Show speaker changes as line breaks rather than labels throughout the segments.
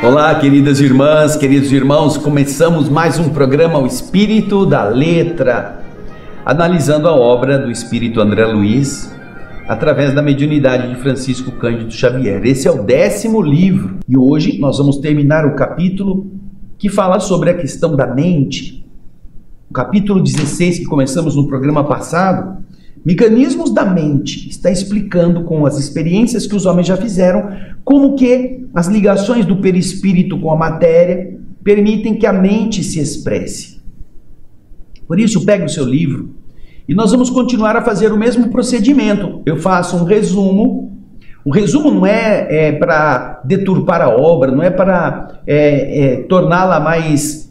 Olá, queridas irmãs, queridos irmãos, começamos mais um programa O Espírito da Letra, analisando a obra do Espírito André Luiz, através da mediunidade de Francisco Cândido Xavier. Esse é o 10º livro e hoje nós vamos terminar o capítulo que fala sobre a questão da mente. O capítulo 16, que começamos no programa passado, Mecanismos da Mente, está explicando com as experiências que os homens já fizeram, como que as ligações do perispírito com a matéria permitem que a mente se expresse. Por isso, pegue o seu livro e nós vamos continuar a fazer o mesmo procedimento. Eu faço um resumo. O resumo não é para deturpar a obra, não é para torná-la mais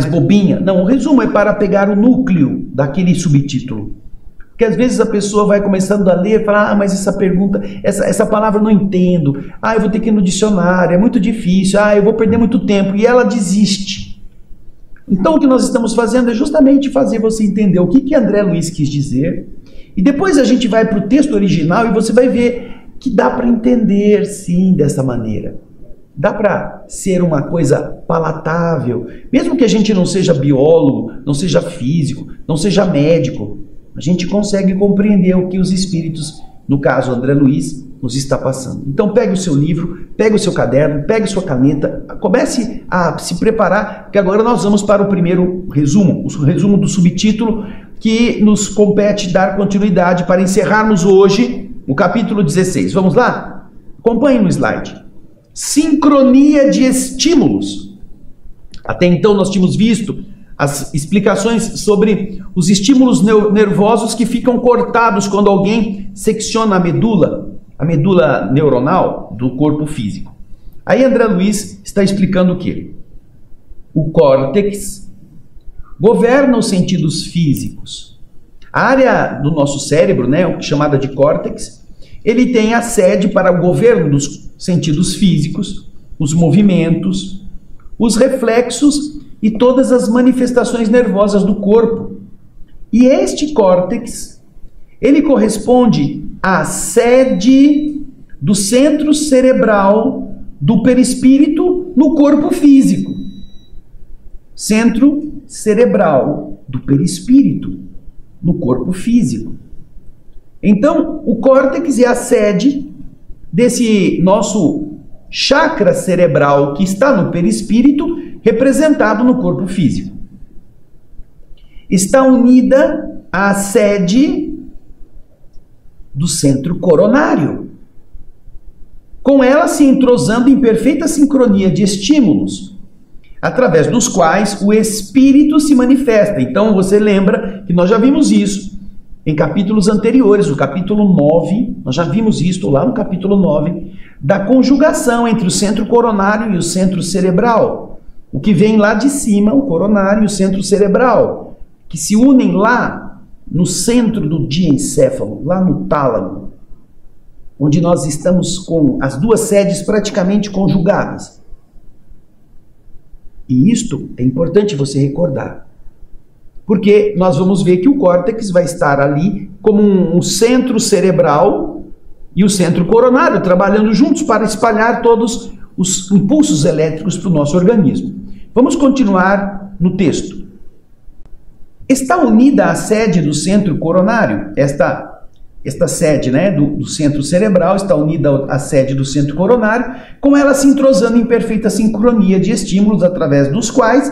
bobinha. Não, o resumo é para pegar o núcleo daquele subtítulo. Porque às vezes a pessoa vai começando a ler e fala, mas essa pergunta, essa palavra eu não entendo, eu vou ter que ir no dicionário, é muito difícil, eu vou perder muito tempo, e ela desiste. Então o que nós estamos fazendo é justamente fazer você entender o que André Luiz quis dizer, e depois a gente vai para o texto original e você vai ver que dá para entender sim dessa maneira. Dá para ser uma coisa palatável, mesmo que a gente não seja biólogo, não seja físico, não seja médico, a gente consegue compreender o que os espíritos, no caso André Luiz, nos está passando. Então pegue o seu livro, pegue o seu caderno, pegue sua caneta, comece a se preparar, porque agora nós vamos para o primeiro resumo, o resumo do subtítulo, que nos compete dar continuidade para encerrarmos hoje o capítulo 16. Vamos lá? Acompanhe no slide. Sincronia de estímulos. Até então nós tínhamos visto as explicações sobre os estímulos nervosos que ficam cortados quando alguém secciona a medula neuronal do corpo físico. Aí André Luiz está explicando o quê? O córtex governa os sentidos físicos. A área do nosso cérebro, chamada de córtex, ele tem a sede para o governo dos sentidos físicos, os movimentos, os reflexos e todas as manifestações nervosas do corpo. E este córtex, ele corresponde à sede do centro cerebral do perispírito no corpo físico. Centro cerebral do perispírito no corpo físico. Então, o córtex é a sede desse nosso chakra cerebral que está no perispírito, representado no corpo físico. Está unida à sede do centro coronário, com ela se entrosando em perfeita sincronia de estímulos, através dos quais o espírito se manifesta. Então você lembra que nós já vimos isso em capítulos anteriores, o capítulo 9, nós já vimos isso lá no capítulo 9, da conjugação entre o centro coronário e o centro cerebral. O que vem lá de cima, o coronário e o centro cerebral, que se unem lá no centro do diencéfalo, lá no tálamo, onde nós estamos com as duas sedes praticamente conjugadas. E isto é importante você recordar, porque nós vamos ver que o córtex vai estar ali como um centro cerebral e o centro coronário trabalhando juntos para espalhar todos os impulsos elétricos para o nosso organismo. Vamos continuar no texto. Está unida à sede do centro coronário, esta sede do centro cerebral está unida à sede do centro coronário, com ela se entrosando em perfeita sincronia de estímulos através dos quais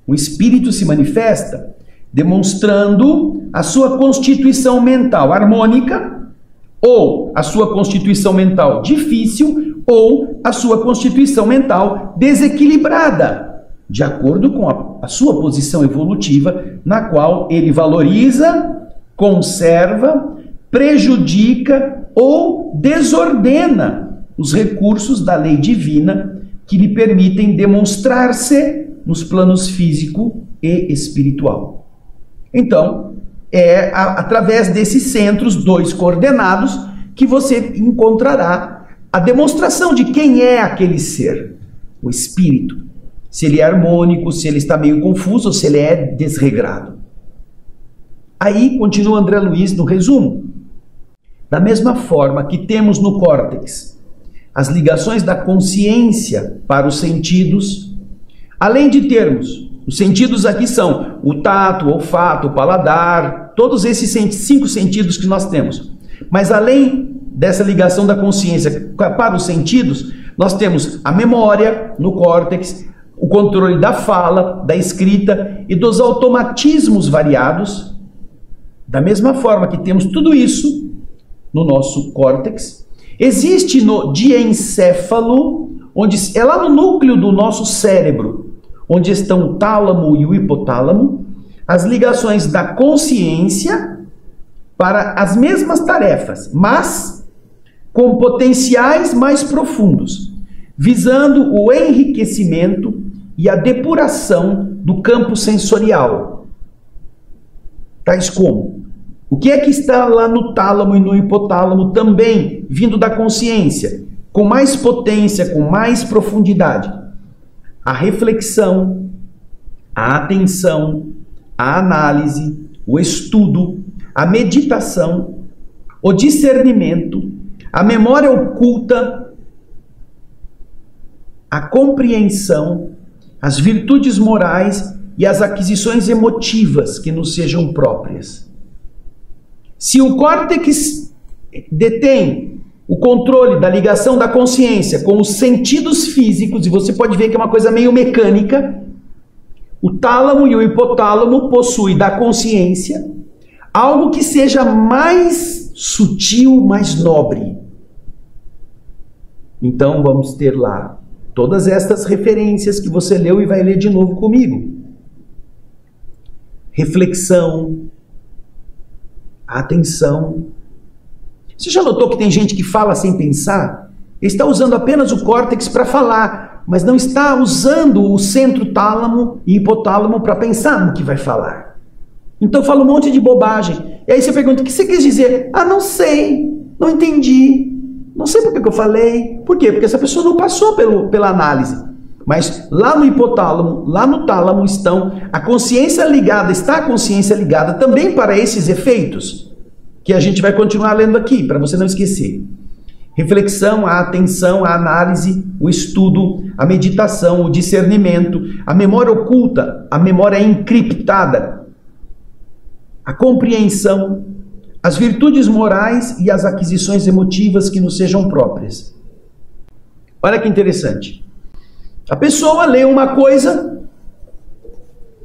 o espírito se manifesta, demonstrando a sua constituição mental harmônica, ou a sua constituição mental difícil, ou a sua constituição mental desequilibrada, de acordo com a sua posição evolutiva, na qual ele valoriza, conserva, prejudica ou desordena os recursos da lei divina que lhe permitem demonstrar-se nos planos físico e espiritual. Então, é através desses centros, 2 coordenados, que você encontrará a demonstração de quem é aquele ser, o espírito. Se ele é harmônico, se ele está meio confuso, ou se ele é desregrado. Aí, continua André Luiz no resumo. Da mesma forma que temos no córtex as ligações da consciência para os sentidos, além de termos, os sentidos aqui são o tato, o olfato, o paladar, todos esses 5 sentidos que nós temos. Mas além dessa ligação da consciência para os sentidos, nós temos a memória no córtex, o controle da fala, da escrita e dos automatismos variados. Da mesma forma que temos tudo isso no nosso córtex, existe no diencéfalo, onde é lá no núcleo do nosso cérebro, onde estão o tálamo e o hipotálamo, as ligações da consciência para as mesmas tarefas, mas com potenciais mais profundos, visando o enriquecimento e a depuração do campo sensorial. Tais como: o que é que está lá no tálamo e no hipotálamo também vindo da consciência, com mais potência, com mais profundidade? A reflexão, a atenção, a análise, o estudo, a meditação, o discernimento, a memória oculta, a compreensão, as virtudes morais e as aquisições emotivas que nos sejam próprias. Se o córtex detém o controle da ligação da consciência com os sentidos físicos, e você pode ver que é uma coisa meio mecânica, o tálamo e o hipotálamo possuem da consciência algo que seja mais sutil, mais nobre. Então vamos ter lá todas estas referências que você leu e vai ler de novo comigo. Reflexão, atenção. Você já notou que tem gente que fala sem pensar? Ele está usando apenas o córtex para falar, mas não está usando o centro tálamo e hipotálamo para pensar no que vai falar. Então fala um monte de bobagem. E aí você pergunta: o que você quis dizer? Ah, não sei, não entendi. Não sei por que eu falei. Por quê? Porque essa pessoa não passou pela análise. Mas lá no hipotálamo, lá no tálamo estão a consciência ligada, está a consciência ligada também para esses efeitos, que a gente vai continuar lendo aqui, para você não esquecer. Reflexão, a atenção, a análise, o estudo, a meditação, o discernimento, a memória oculta, a memória encriptada, a compreensão, as virtudes morais e as aquisições emotivas que nos sejam próprias. Olha que interessante. A pessoa lê uma coisa,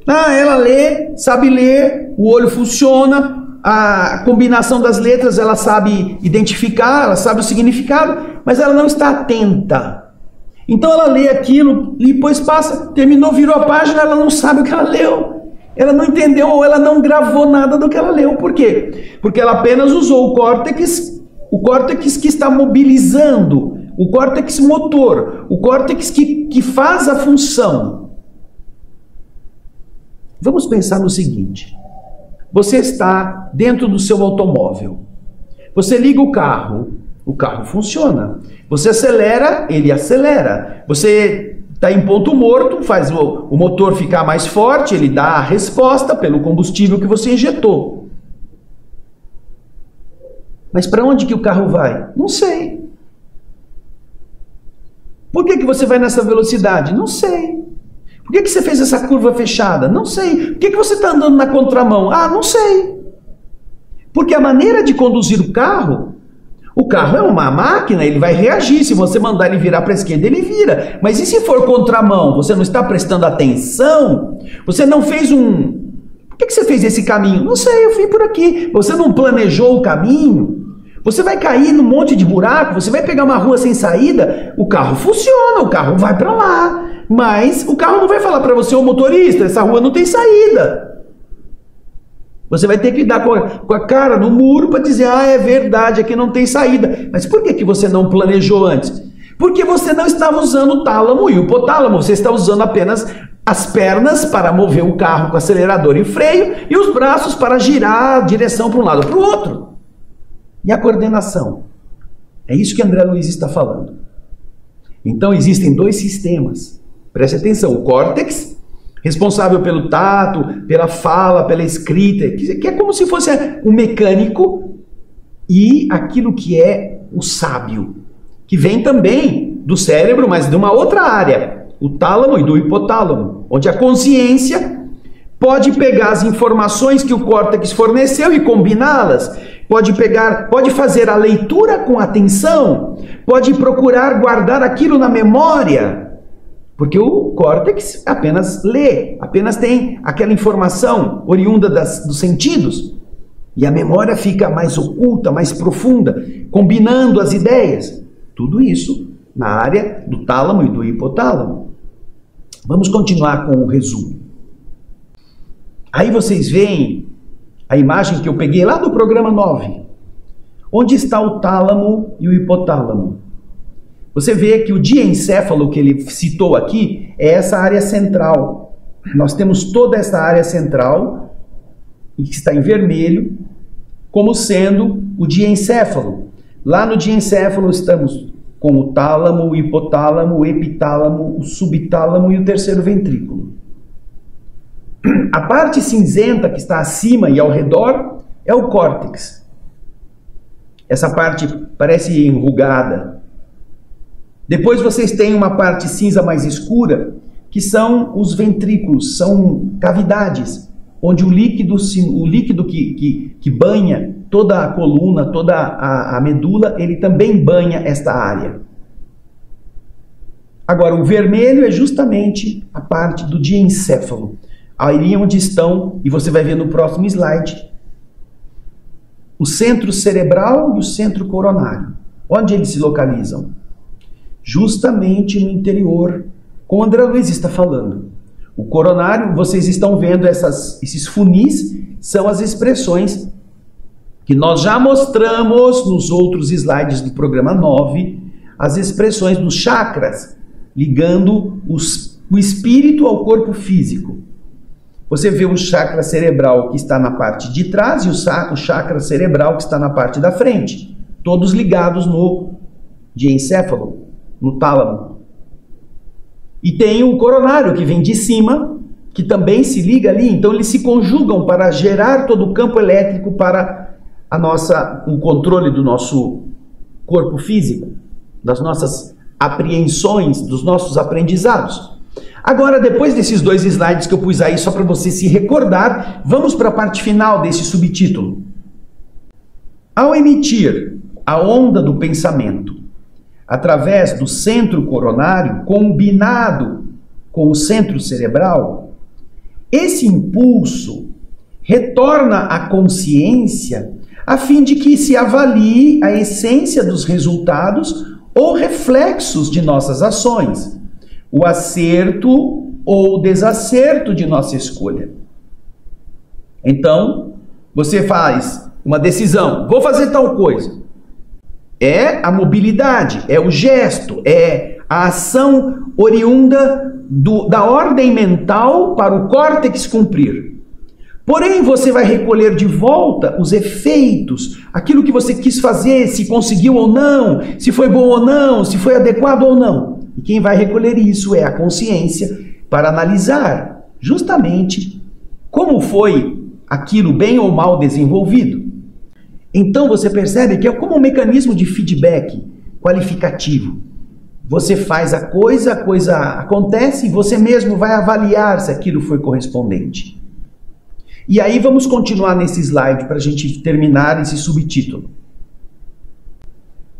ela lê, sabe ler, o olho funciona, a combinação das letras ela sabe identificar, ela sabe o significado, mas ela não está atenta. Então ela lê aquilo e depois passa, terminou, virou a página, ela não sabe o que ela leu. Ela não entendeu ou ela não gravou nada do que ela leu. Por quê? Porque ela apenas usou o córtex que está mobilizando, o córtex motor, o córtex que faz a função. Vamos pensar no seguinte: você está dentro do seu automóvel, você liga o carro funciona, você acelera, ele acelera, você está em ponto morto, faz o motor ficar mais forte, ele dá a resposta pelo combustível que você injetou. Mas para onde que o carro vai? Não sei. Por que você vai nessa velocidade? Não sei. Por que você fez essa curva fechada? Não sei. Por que você está andando na contramão? Ah, não sei. Porque a maneira de conduzir o carro é uma máquina, ele vai reagir. Se você mandar ele virar para a esquerda, ele vira. Mas e se for contramão? Você não está prestando atenção? Você não fez Por que você fez esse caminho? Não sei, eu fui por aqui. Você não planejou o caminho? Você vai cair num monte de buraco, você vai pegar uma rua sem saída, o carro funciona, o carro vai para lá. Mas o carro não vai falar para você: ô motorista, essa rua não tem saída. Você vai ter que dar com a cara no muro para dizer: ah, é verdade, aqui não tem saída. Mas por que você não planejou antes? Porque você não estava usando o tálamo e o hipotálamo, você está usando apenas as pernas para mover o carro com acelerador e freio e os braços para girar a direção para um lado ou para o outro. E a coordenação? É isso que André Luiz está falando. Então existem dois sistemas. Preste atenção: o córtex, responsável pelo tato, pela fala, pela escrita, que é como se fosse um mecânico, e aquilo que é o sábio, que vem também do cérebro, mas de uma outra área, o tálamo e do hipotálamo, onde a consciência pode pegar as informações que o córtex forneceu e combiná-las, pode fazer a leitura com atenção, pode procurar guardar aquilo na memória, porque o córtex apenas lê, apenas tem aquela informação oriunda dos sentidos, e a memória fica mais oculta, mais profunda, combinando as ideias. Tudo isso na área do tálamo e do hipotálamo. Vamos continuar com o resumo. Aí vocês veem a imagem que eu peguei lá do programa 9. Onde está o tálamo e o hipotálamo? Você vê que o diencéfalo que ele citou aqui é essa área central. Nós temos toda essa área central, que está em vermelho, como sendo o diencéfalo. Lá no diencéfalo estamos com o tálamo, o hipotálamo, o epitálamo, o subtálamo e o terceiro ventrículo. A parte cinzenta que está acima e ao redor é o córtex. Essa parte parece enrugada. Depois vocês têm uma parte cinza mais escura, que são os ventrículos, são cavidades, onde o líquido que banha toda a coluna, toda a medula, ele também banha esta área. Agora, o vermelho é justamente a parte do diencéfalo. Aí onde estão, e você vai ver no próximo slide, o centro cerebral e o centro coronário. Onde eles se localizam? Justamente no interior, como André Luiz está falando. O coronário, vocês estão vendo esses funis, são as expressões que nós já mostramos nos outros slides do programa 9, as expressões dos chakras, ligando o espírito ao corpo físico. Você vê o chakra cerebral que está na parte de trás e o chakra cerebral que está na parte da frente, todos ligados no diencéfalo, no tálamo. E tem o coronário que vem de cima, que também se liga ali, então eles se conjugam para gerar todo o campo elétrico para o controle do nosso corpo físico, das nossas apreensões, dos nossos aprendizados. Agora, depois desses dois slides que eu pus aí, só para você se recordar, vamos para a parte final desse subtítulo. Ao emitir a onda do pensamento através do centro coronário, combinado com o centro cerebral, esse impulso retorna à consciência a fim de que se avalie a essência dos resultados ou reflexos de nossas ações, o acerto ou o desacerto de nossa escolha. Então, você faz uma decisão, vou fazer tal coisa. É a mobilidade, é o gesto, é a ação oriunda da ordem mental para o córtex cumprir. Porém, você vai recolher de volta os efeitos, aquilo que você quis fazer, se conseguiu ou não, se foi bom ou não, se foi adequado ou não. E quem vai recolher isso é a consciência para analisar justamente como foi aquilo bem ou mal desenvolvido. Então você percebe que é como um mecanismo de feedback qualificativo. Você faz a coisa acontece e você mesmo vai avaliar se aquilo foi correspondente. E aí vamos continuar nesse slide para a gente terminar esse subtítulo.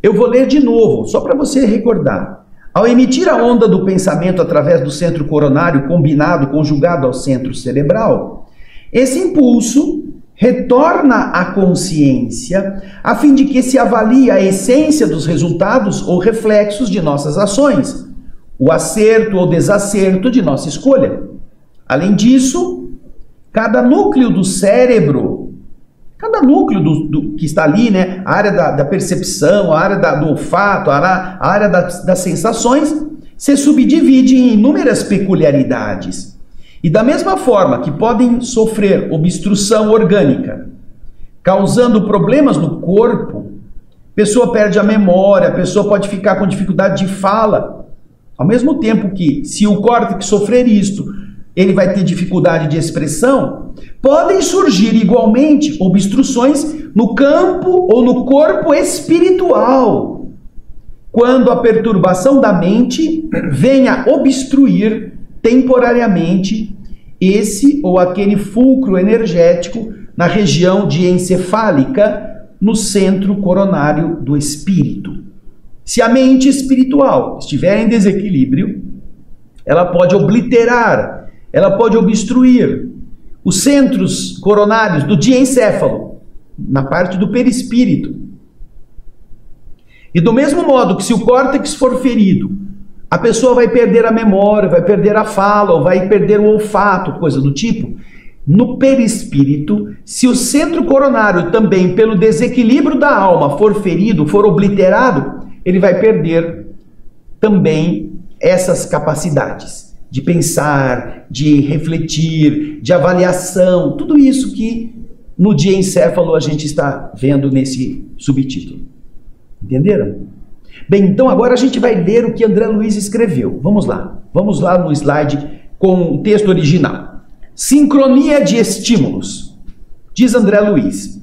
Eu vou ler de novo, só para você recordar. Ao emitir a onda do pensamento através do centro coronário conjugado ao centro cerebral, esse impulso retorna à consciência a fim de que se avalie a essência dos resultados ou reflexos de nossas ações, o acerto ou desacerto de nossa escolha. Além disso, cada núcleo do cérebro, cada núcleo que está ali, né, a área da percepção, a área do olfato, a área das sensações, se subdivide em inúmeras peculiaridades. E da mesma forma que podem sofrer obstrução orgânica, causando problemas no corpo, a pessoa perde a memória, a pessoa pode ficar com dificuldade de fala. Ao mesmo tempo que, se o córtex sofrer isto, ele vai ter dificuldade de expressão, podem surgir igualmente obstruções no campo ou no corpo espiritual, quando a perturbação da mente venha obstruir temporariamente esse ou aquele fulcro energético na região diencefálica, no centro coronário do espírito. Se a mente espiritual estiver em desequilíbrio, ela pode obliterar, ela pode obstruir os centros coronários do diencéfalo, na parte do perispírito. E do mesmo modo que se o córtex for ferido, a pessoa vai perder a memória, vai perder a fala, ou vai perder o olfato, coisa do tipo. No perispírito, se o centro coronário também, pelo desequilíbrio da alma, for ferido, for obliterado, ele vai perder também essas capacidades de pensar, de refletir, de avaliação, tudo isso que no diencéfalo a gente está vendo nesse subtítulo. Entenderam? Bem, então agora a gente vai ler o que André Luiz escreveu. Vamos lá no slide com o texto original. Sincronia de estímulos. Diz André Luiz: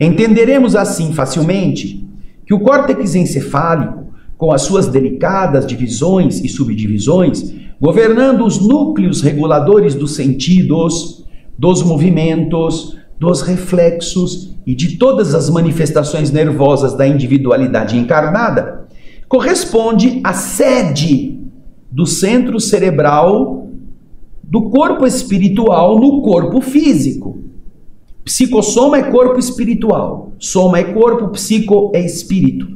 entenderemos assim facilmente que o córtex encefálico, com as suas delicadas divisões e subdivisões, governando os núcleos reguladores dos sentidos, dos movimentos, dos reflexos e de todas as manifestações nervosas da individualidade encarnada, corresponde à sede do centro cerebral do corpo espiritual no corpo físico. Psicossoma é corpo espiritual, soma é corpo, psico é espírito.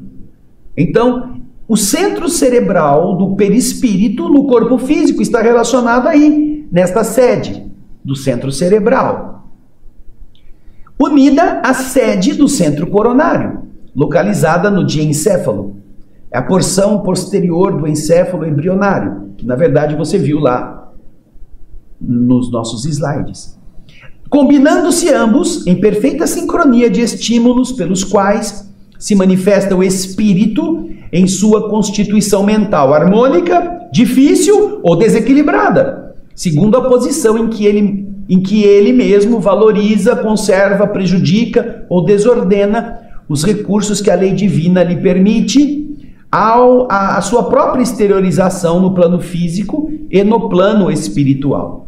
Então, o centro cerebral do perispírito no corpo físico está relacionado aí, nesta sede do centro cerebral, unida à sede do centro coronário, localizada no diencéfalo. É a porção posterior do encéfalo embrionário, que na verdade você viu lá nos nossos slides. Combinando-se ambos em perfeita sincronia de estímulos pelos quais se manifesta o espírito em sua constituição mental harmônica, difícil ou desequilibrada, segundo a posição em que ele mesmo valoriza, conserva, prejudica ou desordena os recursos que a lei divina lhe permite a sua própria exteriorização no plano físico e no plano espiritual.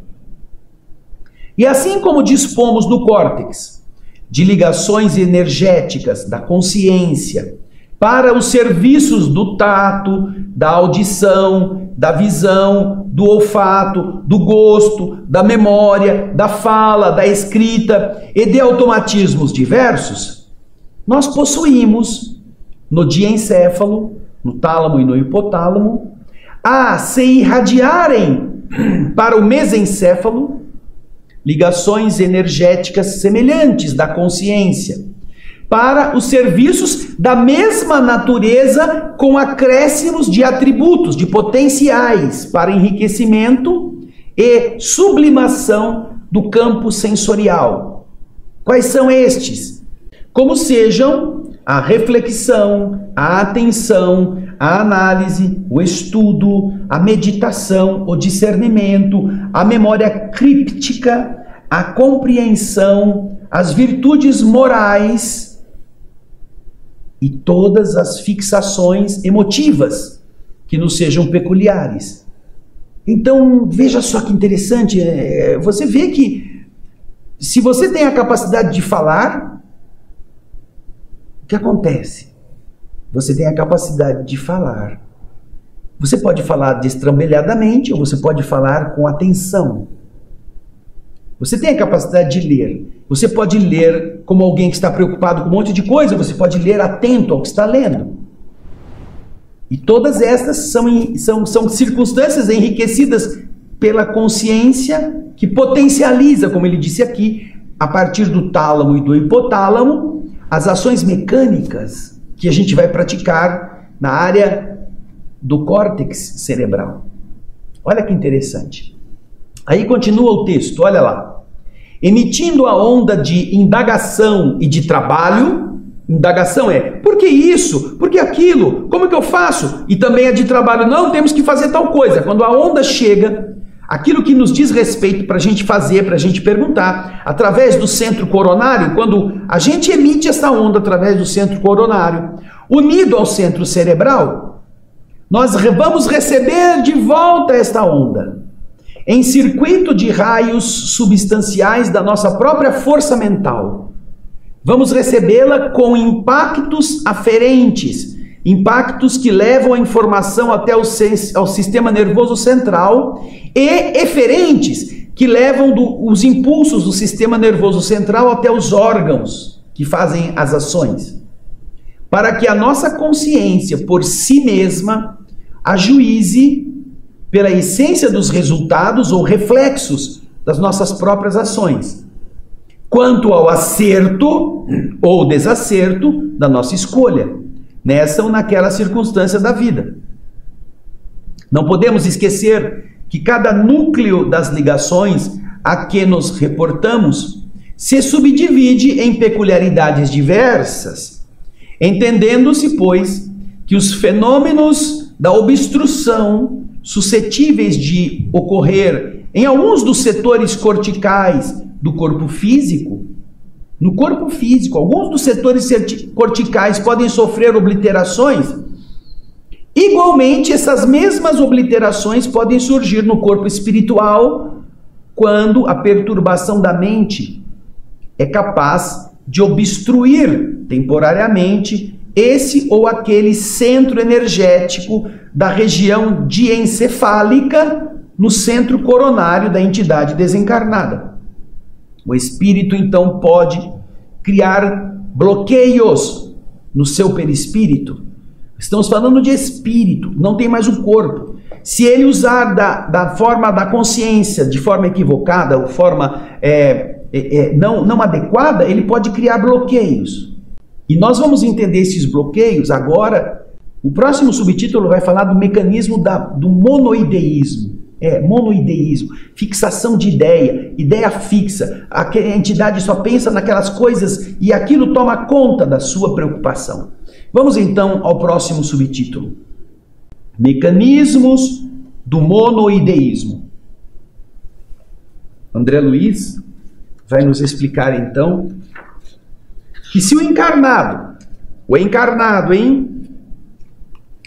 E assim como dispomos no córtex de ligações energéticas da consciência para os serviços do tato, da audição, da visão, do olfato, do gosto, da memória, da fala, da escrita e de automatismos diversos, nós possuímos no diencéfalo, no tálamo e no hipotálamo, a se irradiarem para o mesencéfalo ligações energéticas semelhantes da consciência, para os serviços da mesma natureza, com acréscimos de atributos, de potenciais para enriquecimento e sublimação do campo sensorial. Quais são estes? Como sejam a reflexão, a atenção, a análise, o estudo, a meditação, o discernimento, a memória críptica, a compreensão, as virtudes morais e todas as fixações emotivas que nos sejam peculiares. Então, veja só que interessante, você vê que se você tem a capacidade de falar, o que acontece? Você tem a capacidade de falar. Você pode falar destrambelhadamente ou você pode falar com atenção. Você tem a capacidade de ler. Você pode ler como alguém que está preocupado com um monte de coisa, você pode ler atento ao que está lendo. E todas estas são circunstâncias enriquecidas pela consciência que potencializa, como ele disse aqui, a partir do tálamo e do hipotálamo, as ações mecânicas que a gente vai praticar na área do córtex cerebral. Olha que interessante. Aí continua o texto, olha lá. Emitindo a onda de indagação e de trabalho, indagação é, por que isso? Por que aquilo? Como é que eu faço? E também a de trabalho, não, temos que fazer tal coisa. Quando a onda chega, aquilo que nos diz respeito para a gente fazer, para a gente perguntar, através do centro coronário, quando a gente emite essa onda através do centro coronário, unido ao centro cerebral, nós vamos receber de volta esta onda, em circuito de raios substanciais da nossa própria força mental. Vamos recebê-la com impactos aferentes, impactos que levam a informação até ao sistema nervoso central, e eferentes, que levam os impulsos do sistema nervoso central até os órgãos que fazem as ações, para que a nossa consciência por si mesma ajuize pela essência dos resultados ou reflexos das nossas próprias ações, quanto ao acerto ou desacerto da nossa escolha, nessa ou naquela circunstância da vida. Não podemos esquecer que cada núcleo das ligações a que nos reportamos se subdivide em peculiaridades diversas, entendendo-se, pois, que os fenômenos da obstrução suscetíveis de ocorrer em alguns dos setores corticais do corpo físico, no corpo físico, alguns dos setores corticais podem sofrer obliterações. Igualmente, essas mesmas obliterações podem surgir no corpo espiritual quando a perturbação da mente é capaz de obstruir temporariamente esse ou aquele centro energético da região diencefálica no centro coronário da entidade desencarnada. O espírito então pode criar bloqueios no seu perispírito. Estamos falando de espírito, não tem mais o corpo. Se ele usar da forma da consciência, de forma equivocada, ou forma não adequada, ele pode criar bloqueios. E nós vamos entender esses bloqueios agora. O próximo subtítulo vai falar do mecanismo do monoideísmo. Monoideísmo, fixação de ideia fixa. A entidade só pensa naquelas coisas e aquilo toma conta da sua preocupação. Vamos então ao próximo subtítulo. Mecanismos do monoideísmo. André Luiz vai nos explicar então que se o encarnado,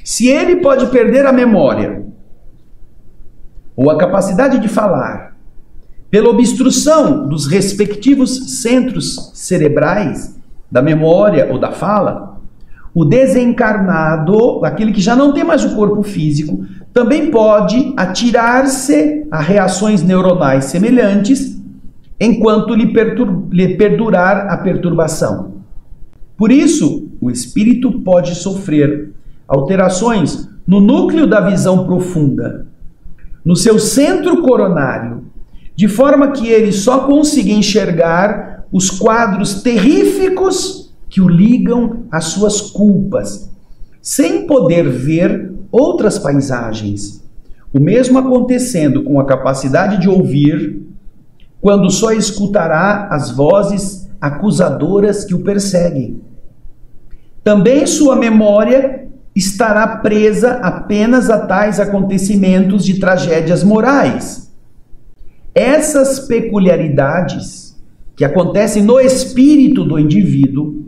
se ele pode perder a memória ou a capacidade de falar pela obstrução dos respectivos centros cerebrais da memória ou da fala, o desencarnado, aquele que já não tem mais o corpo físico, também pode atirar-se a reações neuronais semelhantes enquanto lhe perdurar a perturbação. Por isso, o espírito pode sofrer alterações no núcleo da visão profunda, no seu centro coronário, de forma que ele só consiga enxergar os quadros terríficos que o ligam às suas culpas, sem poder ver outras paisagens. O mesmo acontecendo com a capacidade de ouvir, quando só escutará as vozes acusadoras que o perseguem. Também sua memória estará presa apenas a tais acontecimentos de tragédias morais. Essas peculiaridades que acontecem no espírito do indivíduo,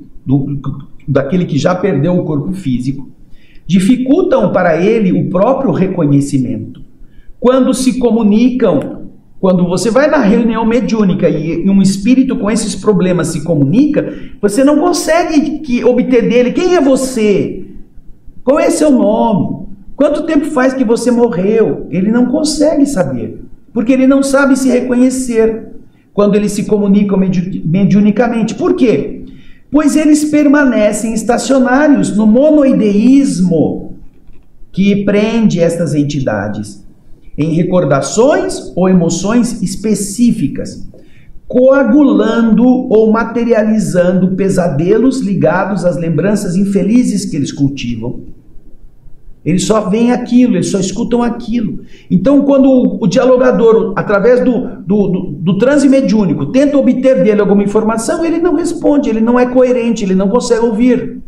daquele que já perdeu o corpo físico, dificultam para ele o próprio reconhecimento. Quando se comunicam, quando você vai na reunião mediúnica e um espírito com esses problemas se comunica, você não consegue obter dele quem é você, qual é seu nome, quanto tempo faz que você morreu. Ele não consegue saber, porque ele não sabe se reconhecer quando eles se comunicam mediunicamente. Por quê? Pois eles permanecem estacionários no monoideísmo que prende estas entidades em recordações ou emoções específicas, coagulando ou materializando pesadelos ligados às lembranças infelizes que eles cultivam. Eles só veem aquilo, eles só escutam aquilo. Então, quando o dialogador, através do transe mediúnico, tenta obter dele alguma informação, ele não responde, ele não é coerente, ele não consegue ouvir.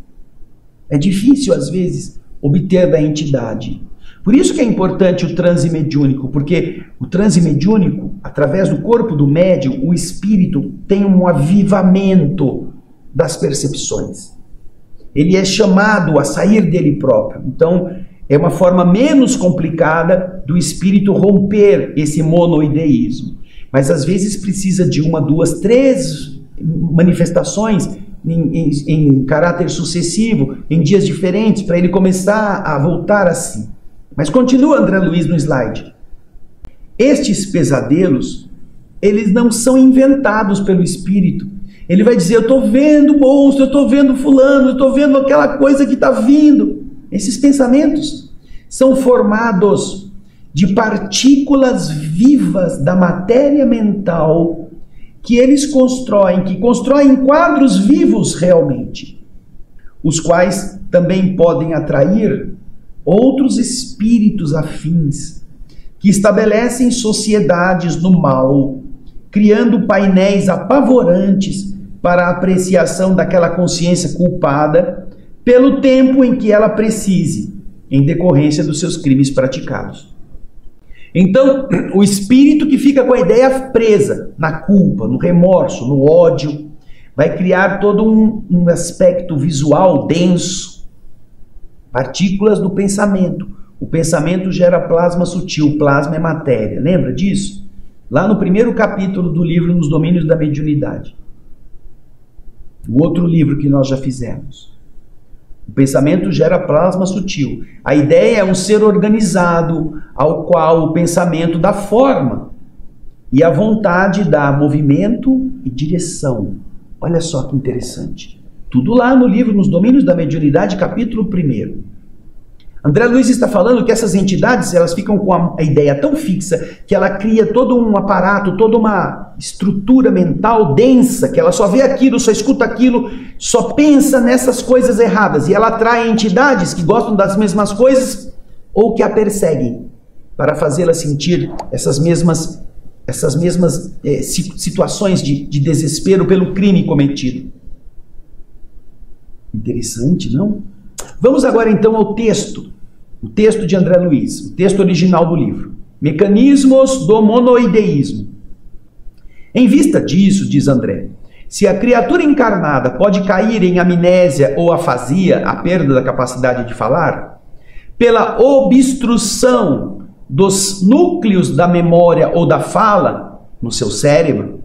É difícil, às vezes, obter da entidade. Por isso que é importante o transe mediúnico, porque o transe mediúnico, através do corpo do médium, o espírito tem um avivamento das percepções. Ele é chamado a sair dele próprio. Então, É uma forma menos complicada do espírito romper esse monoideísmo. Mas às vezes precisa de 1, 2, 3 manifestações em caráter sucessivo, em dias diferentes, para ele começar a voltar a si. Mas continua André Luiz no slide. Estes pesadelos, eles não são inventados pelo espírito. Ele vai dizer, eu estou vendo monstro, eu estou vendo fulano, eu estou vendo aquela coisa que está vindo. Esses pensamentos são formados de partículas vivas da matéria mental que eles constroem, que constroem quadros vivos realmente, os quais também podem atrair outros espíritos afins, que estabelecem sociedades no mal, criando painéis apavorantes para a apreciação daquela consciência culpada pelo tempo em que ela precise, em decorrência dos seus crimes praticados. Então, o espírito que fica com a ideia presa na culpa, no remorso, no ódio, vai criar todo um aspecto visual denso, partículas do pensamento. O pensamento gera plasma sutil, plasma é matéria. Lembra disso? Lá no primeiro capítulo do livro Nos Domínios da Mediunidade. O outro livro que nós já fizemos. O pensamento gera plasma sutil. A ideia é um ser organizado, ao qual o pensamento dá forma. E a vontade dá movimento e direção. Olha só que interessante. Tudo lá no livro Nos Domínios da Mediunidade, capítulo 1. André Luiz está falando que essas entidades, elas ficam com a ideia tão fixa que ela cria todo um aparato, toda uma estrutura mental densa, que ela só vê aquilo, só escuta aquilo, só pensa nessas coisas erradas. E ela atrai entidades que gostam das mesmas coisas ou que a perseguem para fazê-la sentir essas mesmas situações de desespero pelo crime cometido. Interessante, não? Vamos agora então ao texto, o texto de André Luiz, o texto original do livro. Mecanismos do monoideísmo. Em vista disso, diz André, se a criatura encarnada pode cair em amnésia ou afasia, a perda da capacidade de falar, pela obstrução dos núcleos da memória ou da fala no seu cérebro,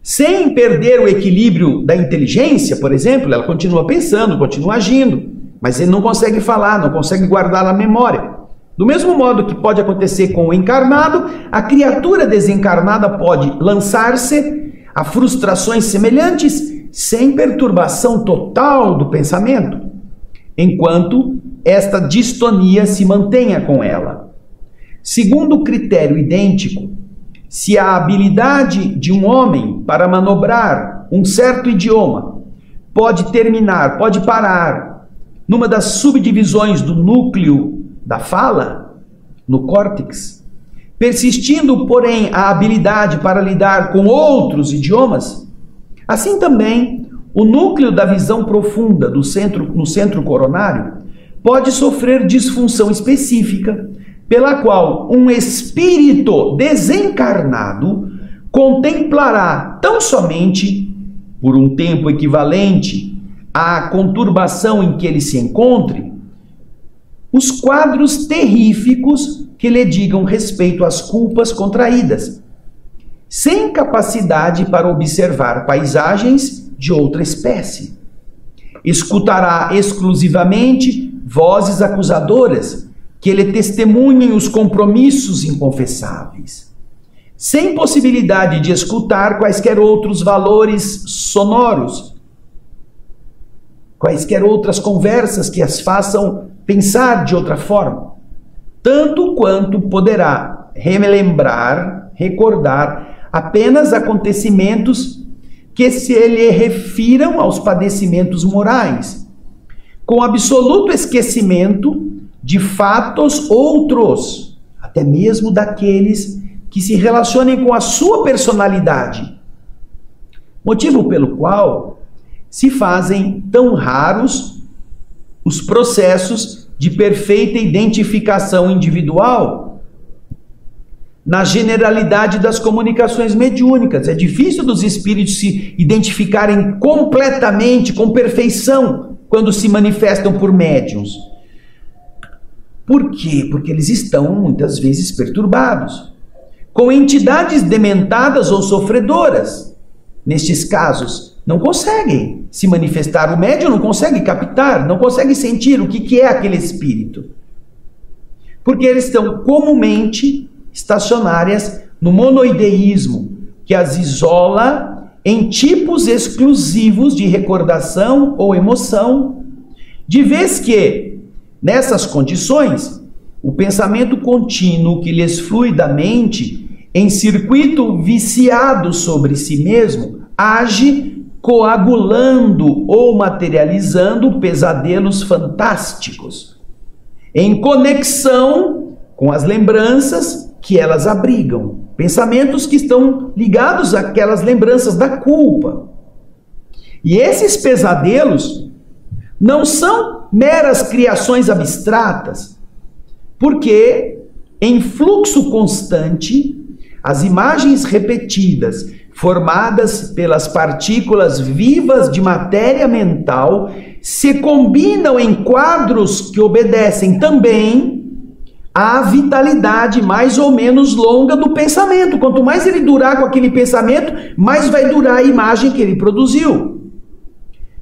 sem perder o equilíbrio da inteligência, por exemplo, ela continua pensando, continua agindo, mas ele não consegue falar, não consegue guardar na memória. Do mesmo modo que pode acontecer com o encarnado, a criatura desencarnada pode lançar-se a frustrações semelhantes sem perturbação total do pensamento, enquanto esta distonia se mantenha com ela. Segundo o critério idêntico, se a habilidade de um homem para manobrar um certo idioma pode terminar, pode parar numa das subdivisões do núcleo da fala, no córtex, persistindo, porém, a habilidade para lidar com outros idiomas, assim também o núcleo da visão profunda no centro coronário pode sofrer disfunção específica, pela qual um espírito desencarnado contemplará tão somente, por um tempo equivalente à conturbação em que ele se encontre, os quadros terríficos que lhe digam respeito às culpas contraídas, sem capacidade para observar paisagens de outra espécie. Escutará exclusivamente vozes acusadoras que lhe testemunhem os compromissos inconfessáveis, sem possibilidade de escutar quaisquer outros valores sonoros, quaisquer outras conversas que as façam pensar de outra forma, tanto quanto poderá relembrar, recordar apenas acontecimentos que se lhe refiram aos padecimentos morais, com absoluto esquecimento de fatos outros, até mesmo daqueles que se relacionem com a sua personalidade, motivo pelo qual se fazem tão raros os processos de perfeita identificação individual na generalidade das comunicações mediúnicas. É difícil dos espíritos se identificarem completamente, com perfeição, quando se manifestam por médiuns. Por quê? Porque eles estão muitas vezes perturbados, com entidades dementadas ou sofredoras. Nestes casos, não conseguem se manifestar, o médium não consegue captar, não consegue sentir o que é aquele espírito. Porque eles estão comumente estacionárias no monoideísmo, que as isola em tipos exclusivos de recordação ou emoção, de vez que, nessas condições, o pensamento contínuo que lhes flui da mente, em circuito viciado sobre si mesmo, age coagulando ou materializando pesadelos fantásticos, em conexão com as lembranças que elas abrigam, pensamentos que estão ligados àquelas lembranças da culpa. E esses pesadelos não são meras criações abstratas, porque em fluxo constante, as imagens repetidas, formadas pelas partículas vivas de matéria mental, se combinam em quadros que obedecem também à vitalidade mais ou menos longa do pensamento. Quanto mais ele durar com aquele pensamento, mais vai durar a imagem que ele produziu.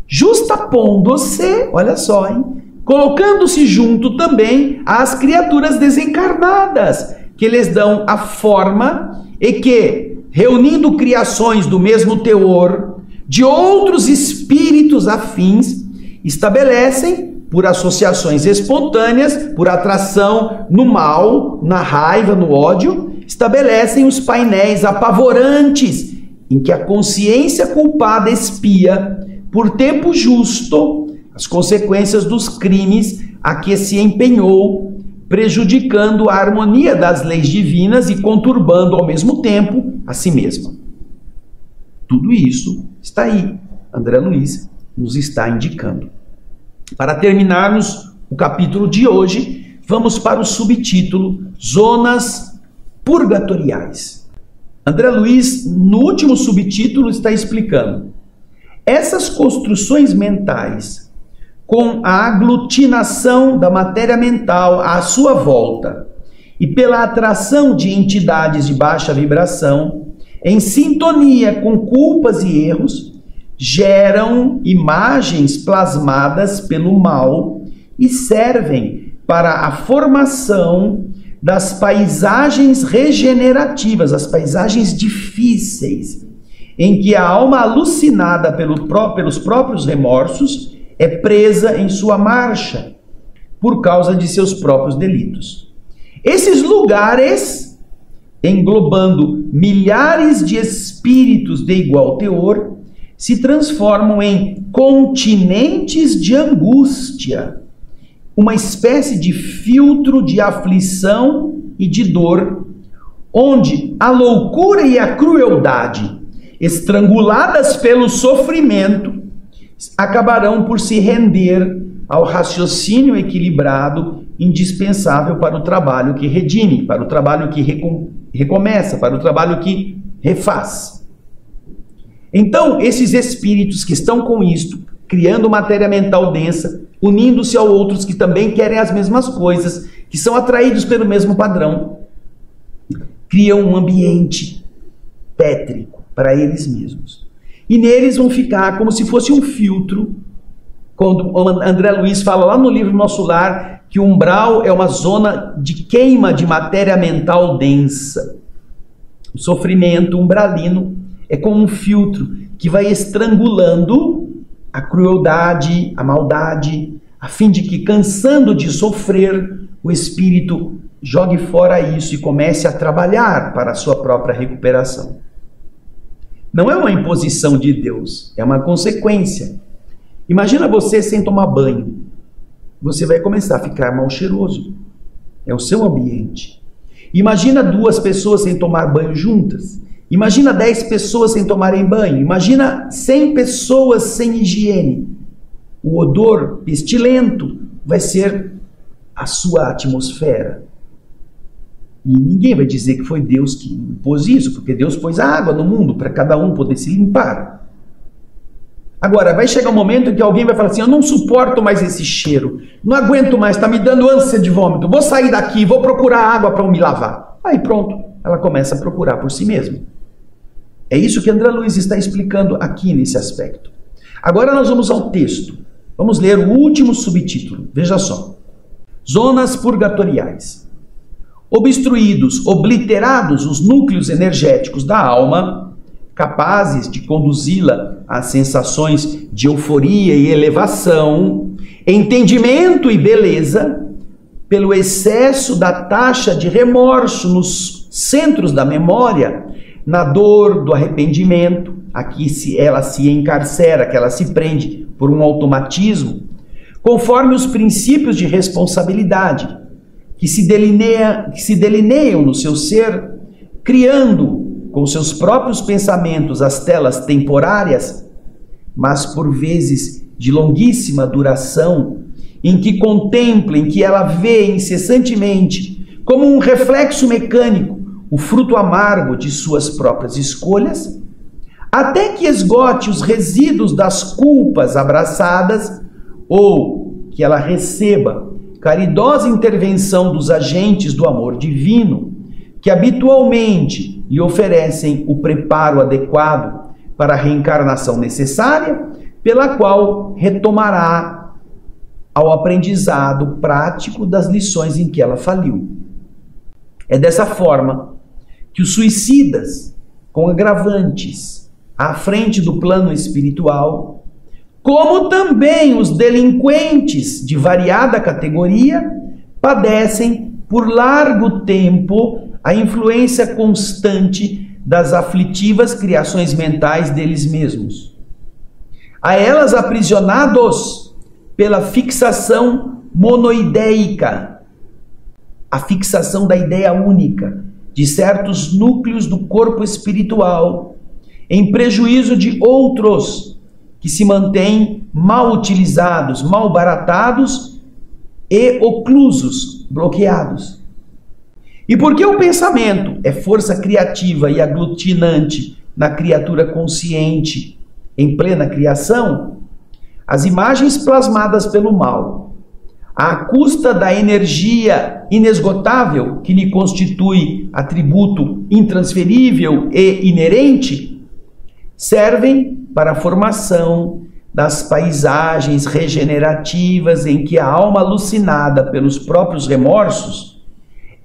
Justapondo-se, olha só, hein? Colocando-se junto também às criaturas desencarnadas, que lhes dão a forma e que, reunindo criações do mesmo teor, de outros espíritos afins, estabelecem, por associações espontâneas, por atração no mal, na raiva, no ódio, estabelecem os painéis apavorantes, em que a consciência culpada expia, por tempo justo, as consequências dos crimes a que se empenhou, prejudicando a harmonia das leis divinas e conturbando ao mesmo tempo a si mesma. Tudo isso está aí. André Luiz nos está indicando. Para terminarmos o capítulo de hoje, vamos para o subtítulo Zonas Purgatoriais. André Luiz, no último subtítulo, está explicando: essas construções mentais, com a aglutinação da matéria mental à sua volta e pela atração de entidades de baixa vibração, em sintonia com culpas e erros, geram imagens plasmadas pelo mal e servem para a formação das paisagens regenerativas, as paisagens difíceis, em que a alma alucinada pelos próprios remorsos é presa em sua marcha por causa de seus próprios delitos. Esses lugares, englobando milhares de espíritos de igual teor, se transformam em continentes de angústia, uma espécie de filtro de aflição e de dor, onde a loucura e a crueldade, estranguladas pelo sofrimento, acabarão por se render ao raciocínio equilibrado indispensável para o trabalho que redime, para o trabalho que recomeça, para o trabalho que refaz. Então, esses espíritos que estão com isto, criando matéria mental densa, unindo-se a outros que também querem as mesmas coisas, que são atraídos pelo mesmo padrão, criam um ambiente tétrico para eles mesmos. E neles vão ficar como se fosse um filtro, quando André Luiz fala lá no livro Nosso Lar, que o umbral é uma zona de queima de matéria mental densa. O sofrimento umbralino é como um filtro que vai estrangulando a crueldade, a maldade, a fim de que, cansando de sofrer, o espírito jogue fora isso e comece a trabalhar para a sua própria recuperação. Não é uma imposição de Deus, é uma consequência. Imagina você sem tomar banho. Você vai começar a ficar mal cheiroso. É o seu ambiente. Imagina 2 pessoas sem tomar banho juntas. Imagina 10 pessoas sem tomarem banho. Imagina 100 pessoas sem higiene. O odor pestilento vai ser a sua atmosfera. E ninguém vai dizer que foi Deus que impôs isso, porque Deus pôs a água no mundo para cada um poder se limpar. Agora, vai chegar um momento em que alguém vai falar assim, eu não suporto mais esse cheiro, não aguento mais, está me dando ânsia de vômito, vou sair daqui, vou procurar água para me lavar. Aí pronto, ela começa a procurar por si mesma. É isso que André Luiz está explicando aqui nesse aspecto. Agora nós vamos ao texto. Vamos ler o último subtítulo. Veja só. Zonas purgatoriais. Obstruídos, obliterados os núcleos energéticos da alma, capazes de conduzi-la a sensações de euforia e elevação, entendimento e beleza, pelo excesso da taxa de remorso nos centros da memória, na dor do arrependimento, aqui ela se encarcera, que ela se prende por um automatismo, conforme os princípios de responsabilidade que se delineiam no seu ser, criando com seus próprios pensamentos as telas temporárias, mas por vezes de longuíssima duração, em que contempla, em que ela vê incessantemente, como um reflexo mecânico, o fruto amargo de suas próprias escolhas, até que esgote os resíduos das culpas abraçadas, ou que ela receba caridosa intervenção dos agentes do amor divino, que habitualmente lhe oferecem o preparo adequado para a reencarnação necessária, pela qual retomará ao aprendizado prático das lições em que ela faliu. É dessa forma que os suicidas, com agravantes à frente do plano espiritual, como também os delinquentes de variada categoria, padecem por largo tempo a influência constante das aflitivas criações mentais deles mesmos. A elas aprisionados pela fixação monoideica, a fixação da ideia única de certos núcleos do corpo espiritual, em prejuízo de outros que se mantêm mal utilizados, mal baratados e oclusos, bloqueados. E porque o pensamento é força criativa e aglutinante na criatura consciente em plena criação, as imagens plasmadas pelo mal, à custa da energia inesgotável que lhe constitui atributo intransferível e inerente, servem para a formação das paisagens regenerativas em que a alma alucinada pelos próprios remorsos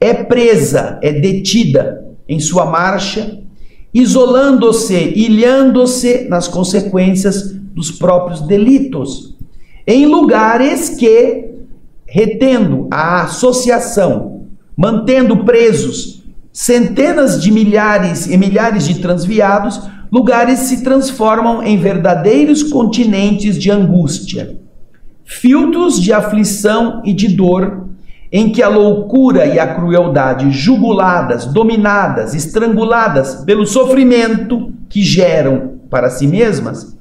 é presa, é detida em sua marcha, isolando-se, ilhando-se nas consequências dos próprios delitos, em lugares que, retendo a associação, mantendo presos centenas de milhares e milhares de transviados, lugares se transformam em verdadeiros continentes de angústia, filtros de aflição e de dor, em que a loucura e a crueldade, juguladas, dominadas, estranguladas pelo sofrimento que geram para si mesmas,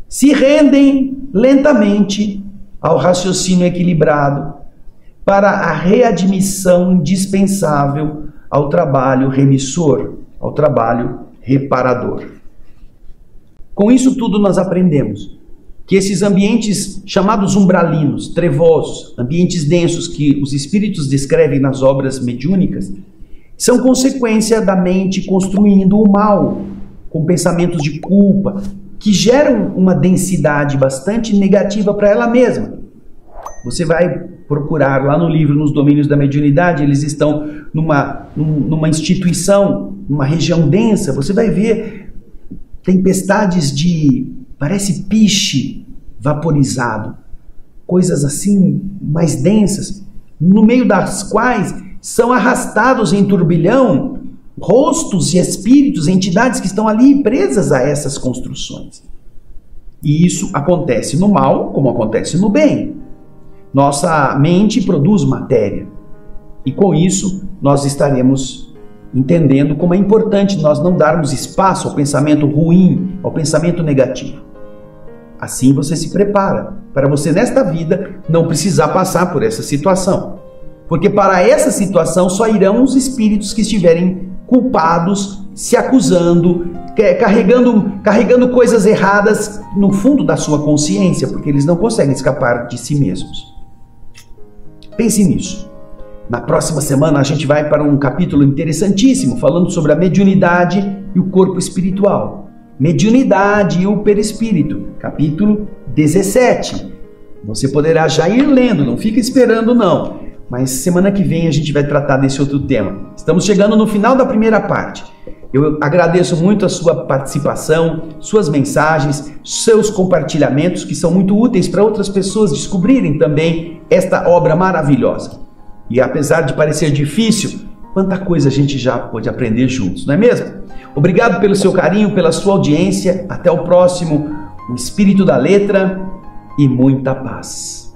se rendem lentamente ao raciocínio equilibrado para a readmissão indispensável ao trabalho remissor, ao trabalho reparador. Com isso tudo nós aprendemos que esses ambientes chamados umbralinos, trevosos, ambientes densos que os espíritos descrevem nas obras mediúnicas, são consequência da mente construindo o mal, com pensamentos de culpa, que geram uma densidade bastante negativa para ela mesma. Você vai procurar lá no livro, nos domínios da mediunidade, eles estão numa instituição, numa região densa, você vai ver tempestades de, parece piche vaporizado, coisas assim mais densas, no meio das quais são arrastados em turbilhão rostos e espíritos, entidades que estão ali presas a essas construções. E isso acontece no mal como acontece no bem. Nossa mente produz matéria. E com isso nós estaremos entendendo como é importante nós não darmos espaço ao pensamento ruim, ao pensamento negativo. Assim você se prepara para você nesta vida não precisar passar por essa situação. Porque para essa situação só irão os espíritos que estiverem culpados, se acusando, carregando coisas erradas no fundo da sua consciência, porque eles não conseguem escapar de si mesmos. Pense nisso. Na próxima semana a gente vai para um capítulo interessantíssimo, falando sobre a mediunidade e o corpo espiritual. Mediunidade e o perispírito, capítulo 17. Você poderá já ir lendo, não fica esperando não. Mas semana que vem a gente vai tratar desse outro tema. Estamos chegando no final da primeira parte. Eu agradeço muito a sua participação, suas mensagens, seus compartilhamentos, que são muito úteis para outras pessoas descobrirem também esta obra maravilhosa. E apesar de parecer difícil, quanta coisa a gente já pode aprender juntos, não é mesmo? Obrigado pelo seu carinho, pela sua audiência. Até o próximo. O Espírito da Letra e muita paz.